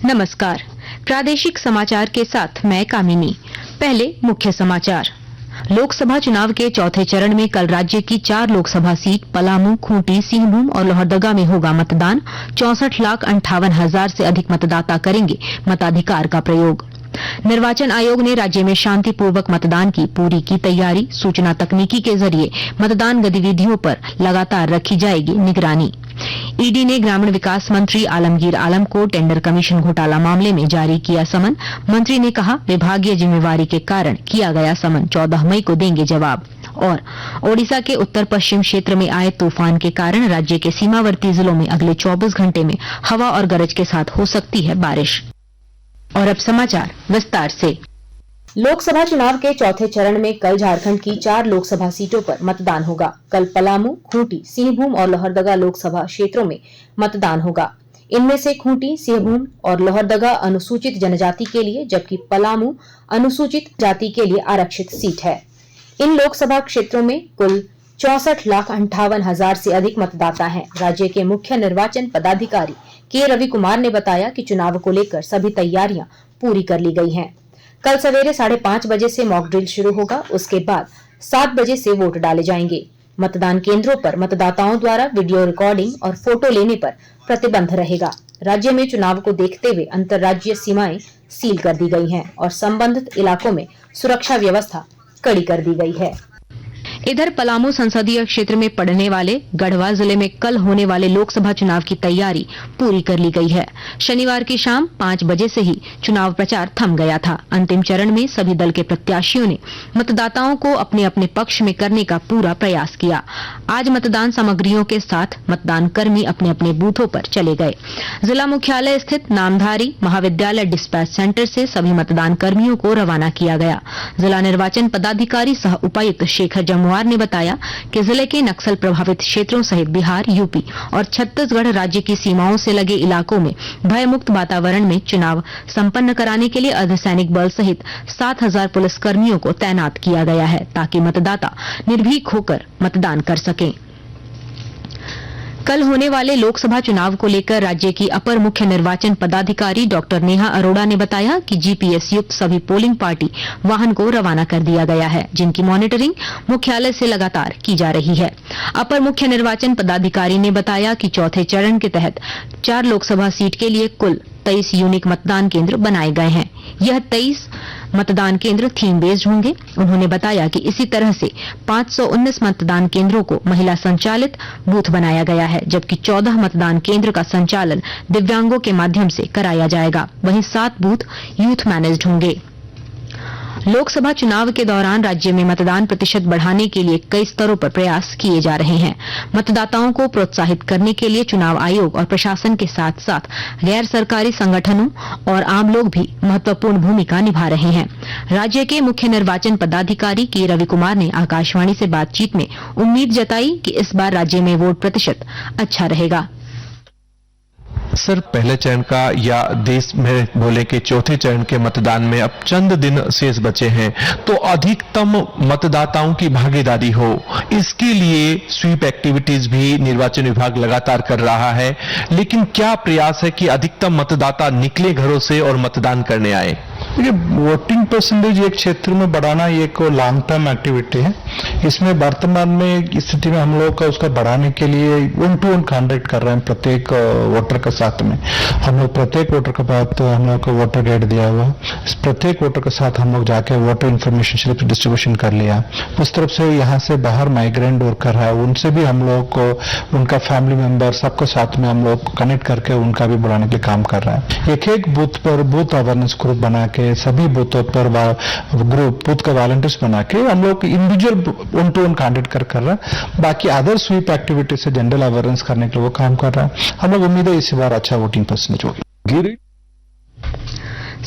नमस्कार, प्रादेशिक समाचार के साथ मैं कामिनी। पहले मुख्य समाचार। लोकसभा चुनाव के चौथे चरण में कल राज्य की 4 लोकसभा सीट पलामू, खूंटी, सिंहभूम और लोहरदगा में होगा मतदान। 64,58,000 से अधिक मतदाता करेंगे मताधिकार का प्रयोग। निर्वाचन आयोग ने राज्य में शांतिपूर्वक मतदान की पूरी की तैयारी। सूचना तकनीकी के जरिए मतदान गतिविधियों पर लगातार रखी जाएगी निगरानी। ईडी ने ग्रामीण विकास मंत्री आलमगीर आलम को टेंडर कमीशन घोटाला मामले में जारी किया समन। मंत्री ने कहा, विभागीय जिम्मेवारी के कारण किया गया समन, 14 मई को देंगे जवाब। और ओडिशा के उत्तर पश्चिम क्षेत्र में आए तूफान के कारण राज्य के सीमावर्ती जिलों में अगले 24 घंटे में हवा और गरज के साथ हो सकती है बारिश। और अब समाचार विस्तार से। लोकसभा चुनाव के चौथे चरण में कल झारखंड की 4 लोकसभा सीटों पर मतदान होगा। कल पलामू, खूंटी, सिंहभूम और लोहरदगा लोकसभा क्षेत्रों में मतदान होगा। इनमें से खूंटी, सिंहभूम और लोहरदगा अनुसूचित जनजाति के लिए, जबकि पलामू अनुसूचित जाति के लिए आरक्षित सीट है। इन लोकसभा क्षेत्रों में कुल 64,58,000 से अधिक मतदाता हैं। राज्य के मुख्य निर्वाचन पदाधिकारी के रवि कुमार ने बताया कि चुनाव को लेकर सभी तैयारियां पूरी कर ली गई हैं। कल सवेरे 5:30 बजे से मॉक ड्रिल शुरू होगा। उसके बाद 7 बजे से वोट डाले जाएंगे। मतदान केंद्रों पर मतदाताओं द्वारा वीडियो रिकॉर्डिंग और फोटो लेने पर प्रतिबंध रहेगा। राज्य में चुनाव को देखते हुए अंतर्राज्यीय सीमाएं सील कर दी गई हैं और संबंधित इलाकों में सुरक्षा व्यवस्था कड़ी कर दी गई है। इधर पलामू संसदीय क्षेत्र में पड़ने वाले गढ़वा जिले में कल होने वाले लोकसभा चुनाव की तैयारी पूरी कर ली गई है। शनिवार की शाम 5 बजे से ही चुनाव प्रचार थम गया था। अंतिम चरण में सभी दल के प्रत्याशियों ने मतदाताओं को अपने अपने पक्ष में करने का पूरा प्रयास किया। आज मतदान सामग्रियों के साथ मतदान कर्मी अपने अपने बूथों पर चले गए। जिला मुख्यालय स्थित नामधारी महाविद्यालय डिस्पैच सेंटर से सभी मतदान कर्मियों को रवाना किया गया। जिला निर्वाचन पदाधिकारी सह उपायुक्त शेखर जमुआर ने बताया कि जिले के नक्सल प्रभावित क्षेत्रों सहित बिहार, यूपी और छत्तीसगढ़ राज्य की सीमाओं से लगे इलाकों में भयमुक्त वातावरण में चुनाव संपन्न कराने के लिए अर्धसैनिक बल सहित 7,000 पुलिस कर्मियों को तैनात किया गया है, ताकि मतदाता निर्भीक होकर मतदान कर सकें। कल होने वाले लोकसभा चुनाव को लेकर राज्य की अपर मुख्य निर्वाचन पदाधिकारी डॉक्टर नेहा अरोड़ा ने बताया कि जीपीएस युक्त सभी पोलिंग पार्टी वाहन को रवाना कर दिया गया है, जिनकी मॉनिटरिंग मुख्यालय से लगातार की जा रही है। अपर मुख्य निर्वाचन पदाधिकारी ने बताया कि चौथे चरण के तहत 4 लोकसभा सीट के लिए कुल 23 यूनिक मतदान केंद्र बनाए गए हैं। यह 23 मतदान केंद्र थीम बेस्ड होंगे। उन्होंने बताया कि इसी तरह से 519 मतदान केंद्रों को महिला संचालित बूथ बनाया गया है, जबकि 14 मतदान केंद्र का संचालन दिव्यांगों के माध्यम से कराया जाएगा। वहीं 7 बूथ यूथ मैनेज्ड होंगे। लोकसभा चुनाव के दौरान राज्य में मतदान प्रतिशत बढ़ाने के लिए कई स्तरों पर प्रयास किए जा रहे हैं। मतदाताओं को प्रोत्साहित करने के लिए चुनाव आयोग और प्रशासन के साथ साथ गैर सरकारी संगठनों और आम लोग भी महत्वपूर्ण भूमिका निभा रहे हैं। राज्य के मुख्य निर्वाचन पदाधिकारी के रवि कुमार ने आकाशवाणी से बातचीत में उम्मीद जताई कि इस बार राज्य में वोट प्रतिशत अच्छा रहेगा। सर, पहले चरण का या देश में बोले के चौथे चरण के मतदान में अब चंद दिन शेष बचे हैं, तो अधिकतम मतदाताओं की भागीदारी हो, इसके लिए स्वीप एक्टिविटीज भी निर्वाचन विभाग लगातार कर रहा है। लेकिन क्या प्रयास है कि अधिकतम मतदाता निकले घरों से और मतदान करने आए? देखिए, वोटिंग परसेंटेज एक क्षेत्र में बढ़ाना ये एक लॉन्ग टर्म एक्टिविटी है। इसमें वर्तमान में स्थिति में हम लोग का उसका बढ़ाने के लिए 1-to-1 कॉन्टैक्ट कर रहे हैं प्रत्येक वोटर के साथ में। हम लोग प्रत्येक वोटर के बाद हम लोग को वोटर गाइड दिया हुआ, प्रत्येक वोटर के साथ हम लोग जाके वोटर इन्फॉर्मेशन स्लिप डिस्ट्रीब्यूशन कर लिया। उस तरफ से यहाँ से बाहर माइग्रेंट वर्कर है, उनसे भी हम लोग को, उनका फैमिली मेंबर सबके साथ में हम लोग कनेक्ट करके उनका भी बढ़ाने के काम कर रहा है। एक बूथ पर बूथ अवेयरनेस ग्रुप बना के, सभी बूथों पर ग्रुप बूथ का वॉलंटियर्स बना के हम लोग इंडिविजुअल 1-to-1 कॉन्टैक्ट कर रहा है। बाकी अदर स्वीप एक्टिविटी से जनरल अवेयरनेस करने के लिए वो काम कर रहा है। हम लोग उम्मीद है इस बार अच्छा वोटिंग परसेंटेज होगी।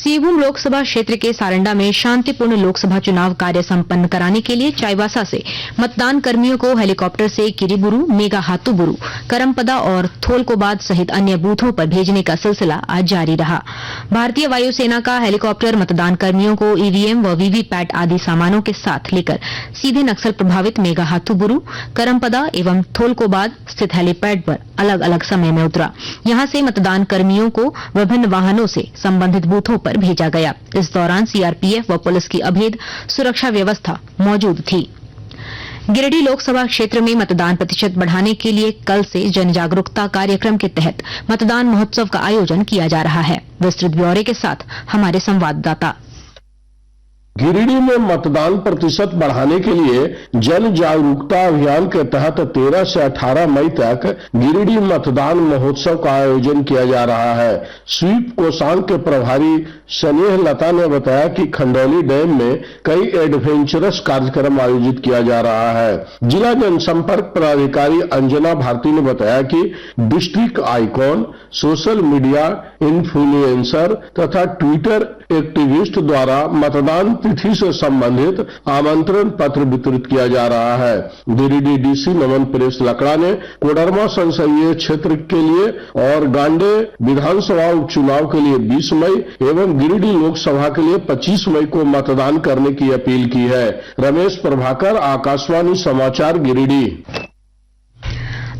सिंहभूम लोकसभा क्षेत्र के सारंडा में शांतिपूर्ण लोकसभा चुनाव कार्य संपन्न कराने के लिए चाईबासा से मतदान कर्मियों को हेलीकॉप्टर से किरीबुरु, मेघाहातुबुरु, करमपदा और थोलकोबाद सहित अन्य बूथों पर भेजने का सिलसिला आज जारी रहा। भारतीय वायुसेना का हेलीकॉप्टर मतदान कर्मियों को ईवीएम व वीवीपैट आदि सामानों के साथ लेकर सीधे नक्सल प्रभावित मेघाहातुबुरु, करमपदा एवं थोलकोबाद स्थित हेलीपैड पर अलग अलग समय में उतरा। यहां से मतदान कर्मियों को विभिन्न वाहनों से संबंधित बूथों पर भेजा गया। इस दौरान सीआरपीएफ व पुलिस की अभेद सुरक्षा व्यवस्था मौजूद थी। गिरिडीह लोकसभा क्षेत्र में मतदान प्रतिशत बढ़ाने के लिए कल से जन जागरूकता कार्यक्रम के तहत मतदान महोत्सव का आयोजन किया जा रहा है। विस्तृत ब्यौरे के साथ हमारे संवाददाता। गिरिडीह में मतदान प्रतिशत बढ़ाने के लिए जन जागरूकता अभियान के तहत 13 से 18 मई तक गिरिडीह मतदान महोत्सव का आयोजन किया जा रहा है। स्वीप कोषांग के प्रभारी स्नेह लता ने बताया कि खंडौली डैम में कई एडवेंचरस कार्यक्रम आयोजित किया जा रहा है। जिला जनसंपर्क पदाधिकारी अंजना भारती ने बताया कि district icon, social media influencer तथा ट्विटर एक्टिविस्ट द्वारा मतदान तिथि से संबंधित आमंत्रण पत्र वितरित किया जा रहा है। गिरिडीह डीसी नमन प्रेस लकड़ा ने कोडरमा संसदीय क्षेत्र के लिए और गांडे विधानसभा उपचुनाव के लिए 20 मई एवं गिरिडीह लोकसभा के लिए 25 मई को मतदान करने की अपील की है। रमेश प्रभाकर, आकाशवाणी समाचार, गिरिडीह।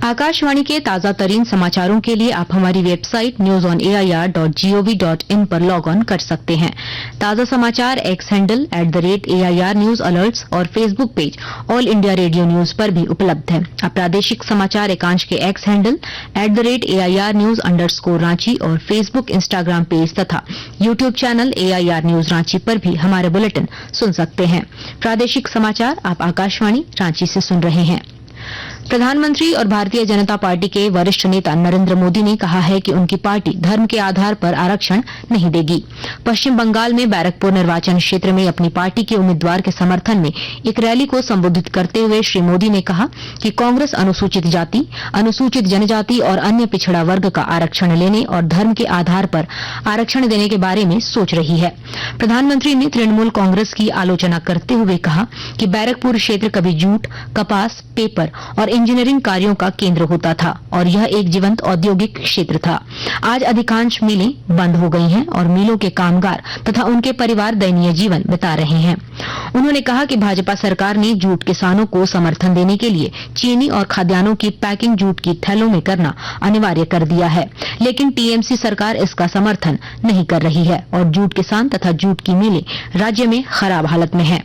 आकाशवाणी के ताजा तरीन समाचारों के लिए आप हमारी वेबसाइट newsonair.gov.in पर लॉग ऑन कर सकते हैं। ताजा समाचार X handle @AIR news alerts और Facebook page All India Radio news पर भी उपलब्ध है। अब प्रादेशिक समाचार एकांश के एक्स हैंडल @AIR न्यूज _ और फेसबुक, इंस्टाग्राम पेज तथा YouTube channel AIR news Ranchi पर भी हमारे बुलेटिन सुन सकते हैं। प्रादेशिक समाचार आप आकाशवाणी रांची से सुन रहे हैं। प्रधानमंत्री और भारतीय जनता पार्टी के वरिष्ठ नेता नरेंद्र मोदी ने कहा है कि उनकी पार्टी धर्म के आधार पर आरक्षण नहीं देगी। पश्चिम बंगाल में बैरकपुर निर्वाचन क्षेत्र में अपनी पार्टी के उम्मीदवार के समर्थन में एक रैली को संबोधित करते हुए श्री मोदी ने कहा कि कांग्रेस अनुसूचित जाति, अनुसूचित जनजाति और अन्य पिछड़ा वर्ग का आरक्षण लेने और धर्म के आधार पर आरक्षण देने के बारे में सोच रही है। प्रधानमंत्री ने तृणमूल कांग्रेस की आलोचना करते हुए कहा कि बैरकपुर क्षेत्र कभी जूट, कपास, पेपर और इंजीनियरिंग कार्यों का केंद्र होता था और यह एक जीवंत औद्योगिक क्षेत्र था। आज अधिकांश मिलें बंद हो गई हैं और मिलों के कामगार तथा उनके परिवार दयनीय जीवन बिता रहे हैं। उन्होंने कहा कि भाजपा सरकार ने जूट किसानों को समर्थन देने के लिए चीनी और खाद्यान्नों की पैकिंग जूट की थैलों में करना अनिवार्य कर दिया है, लेकिन टीएमसी सरकार इसका समर्थन नहीं कर रही है और जूट किसान तथा जूट की मिलें राज्य में खराब हालत में हैं।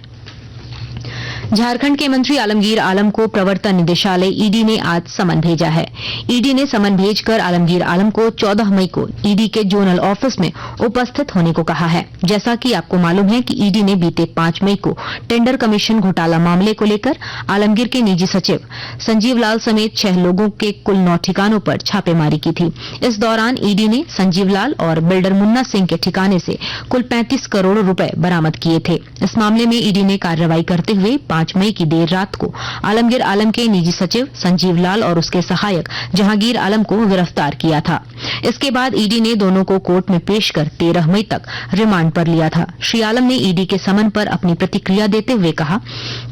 झारखंड के मंत्री आलमगीर आलम को प्रवर्तन निदेशालय ईडी ने आज समन भेजा है। ईडी ने समन भेजकर आलमगीर आलम को 14 मई को ईडी के जोनल ऑफिस में उपस्थित होने को कहा है। जैसा कि आपको मालूम है कि ईडी ने बीते 5 मई को टेंडर कमीशन घोटाला मामले को लेकर आलमगीर के निजी सचिव संजीव लाल समेत 6 लोगों के कुल 9 ठिकानों पर छापेमारी की थी। इस दौरान ईडी ने संजीव लाल और बिल्डर मुन्ना सिंह के ठिकाने से कुल 35 करोड़ रुपए बरामद किए थे। इस मामले में ईडी ने कार्रवाई करते हुए 5 मई की देर रात को आलमगीर आलम के निजी सचिव संजीव लाल और उसके सहायक जहांगीर आलम को गिरफ्तार किया था। इसके बाद ईडी ने दोनों को कोर्ट में पेश कर 13 मई तक रिमांड पर लिया था। श्री आलम ने ईडी के समन पर अपनी प्रतिक्रिया देते हुए कहा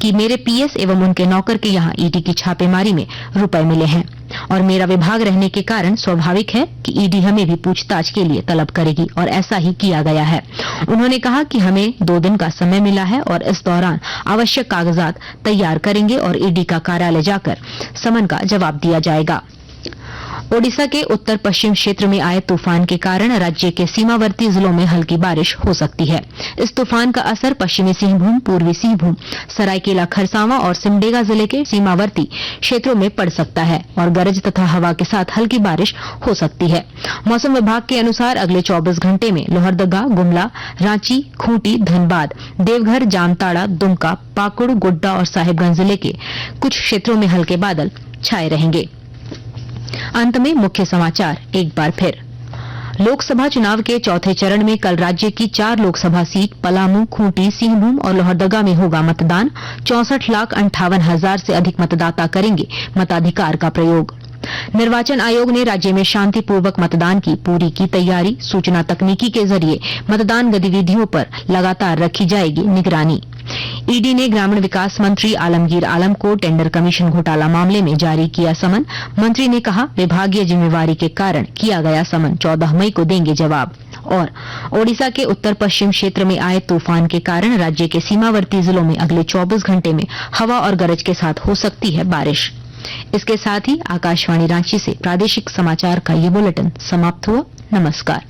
कि मेरे पीएस एवं उनके नौकर के यहां ईडी की छापेमारी में रुपए मिले हैं और मेरा विभाग रहने के कारण स्वाभाविक है कि ईडी हमें भी पूछताछ के लिए तलब करेगी और ऐसा ही किया गया है। उन्होंने कहा कि हमें 2 दिन का समय मिला है और इस दौरान आवश्यक कागजात तैयार करेंगे और ईडी का कार्यालय जाकर समन का जवाब दिया जाएगा। ओडिशा के उत्तर पश्चिम क्षेत्र में आए तूफान के कारण राज्य के सीमावर्ती जिलों में हल्की बारिश हो सकती है। इस तूफान का असर पश्चिमी सिंहभूम, पूर्वी सिंहभूम, सरायकेला खरसावां और सिमडेगा जिले के सीमावर्ती क्षेत्रों में पड़ सकता है और गरज तथा हवा के साथ हल्की बारिश हो सकती है। मौसम विभाग के अनुसार अगले 24 घंटे में लोहरदगा, गुमला, रांची, खूंटी, धनबाद, देवघर, जामताड़ा, दुमका, पाकुड़, गोड्डा और साहिबगंज जिले के कुछ क्षेत्रों में हल्के बादल छाए रहेंगे। अंत में मुख्य समाचार एक बार फिर। लोकसभा चुनाव के चौथे चरण में कल राज्य की 4 लोकसभा सीट पलामू, खूंटी, सिंहभूम और लोहरदगा में होगा मतदान। 64,58,000 से अधिक मतदाता करेंगे मताधिकार का प्रयोग। निर्वाचन आयोग ने राज्य में शांतिपूर्वक मतदान की पूरी की तैयारी। सूचना तकनीकी के जरिए मतदान गतिविधियों पर लगातार रखी जाएगी निगरानी। ईडी ने ग्रामीण विकास मंत्री आलमगीर आलम को टेंडर कमीशन घोटाला मामले में जारी किया समन। मंत्री ने कहा, विभागीय जिम्मेवारी के कारण किया गया समन, 14 मई को देंगे जवाब। और ओडिशा के उत्तर पश्चिम क्षेत्र में आए तूफान के कारण राज्य के सीमावर्ती जिलों में अगले 24 घंटे में हवा और गरज के साथ हो सकती है बारिश। इसके साथ ही आकाशवाणी रांची से प्रादेशिक समाचार का ये बुलेटिन समाप्त हुआ। नमस्कार।